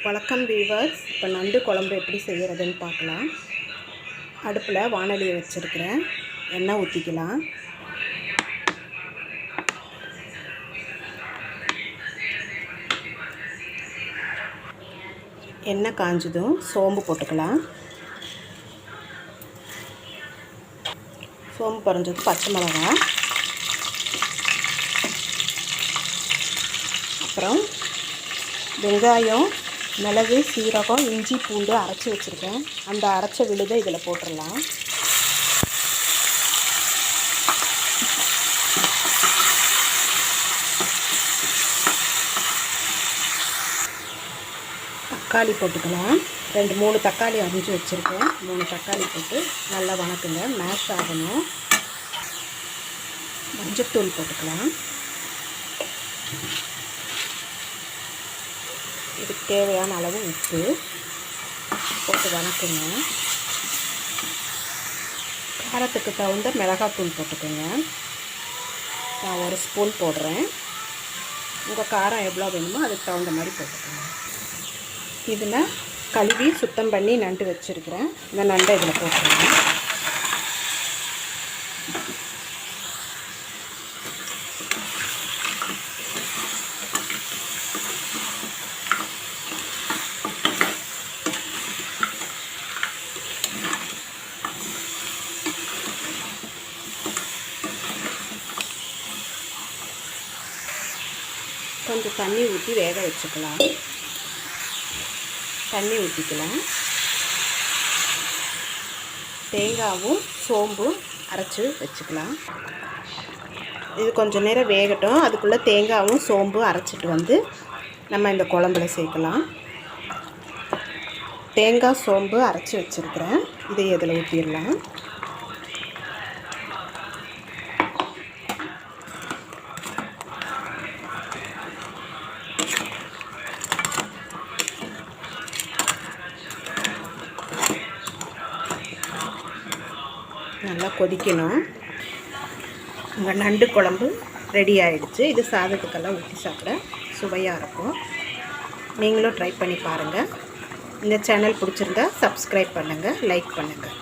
வணக்கம் வீவர்ஸ். இப்போ நண்டு குழம்பு எப்படி செய்கிறதுன்னு பார்க்கலாம். அடுப்பில் வானலியை வச்சுருக்கிறேன். எண்ணெய் ஊற்றிக்கலாம். எண்ணெய் காஞ்சதும் சோம்பு போட்டுக்கலாம். சோம்பு பொரிஞ்சது பச்சை மிளகாய், அப்புறம் வெங்காயம், மிளகு, சீரகம், இஞ்சி, பூண்டு அரைச்சி வச்சுருக்கேன். அந்த அரைச்ச விழுதை இதில் போட்டுடலாம். தக்காளி போட்டுக்கலாம். 2-3 தக்காளி அரிஞ்சு வச்சுருக்கேன். 3 தக்காளி போட்டு நல்லா வணக்குங்க. மேஷ் ஆகணும். மஞ்சத்தூள் போட்டுக்கலாம். இதுக்கு தேவையான அளவு உப்பு போட்டு வணக்குங்க. காரத்துக்கு தகுந்த மிளகாத்தூள் போட்டுக்கோங்க. நான் 1 ஸ்பூன் போடுறேன். உங்கள் காரம் எவ்வளோ வேணுமோ அதுக்கு தகுந்த மாதிரி போட்டுக்கோங்க. இதில் கழுவி சுத்தம் பண்ணி நண்டு வச்சுருக்கிறேன். இந்த நண்டை இதில் போட்டுருங்க. கொஞ்சம் தண்ணி ஊற்றி வேக வச்சுக்கலாம். தண்ணி ஊற்றிக்கலாம். தேங்காயும் சோம்பும் அரைச்சி வச்சுக்கலாம். இது கொஞ்சம் நேரம் வேகட்டும். அதுக்குள்ளே தேங்காயும் சோம்பும் அரைச்சிட்டு வந்து நம்ம இந்த குழம்புல சேர்க்கலாம். தேங்காய் சோம்பு அரைச்சி வச்சுருக்கிறேன். இதை இதில் ஊற்றிடலாம். நல்லா கொதிக்கணும். உங்கள் நண்டு குழம்பு ரெடி ஆகிடுச்சு. இது சாதத்துக்கெல்லாம் ஊற்றி சாப்பிட சுவையாக இருக்கும். நீங்களும் ட்ரை பண்ணி பாருங்கள். இந்த சேனல் பிடிச்சிருந்தா சப்ஸ்கிரைப் பண்ணுங்கள், லைக் பண்ணுங்கள்.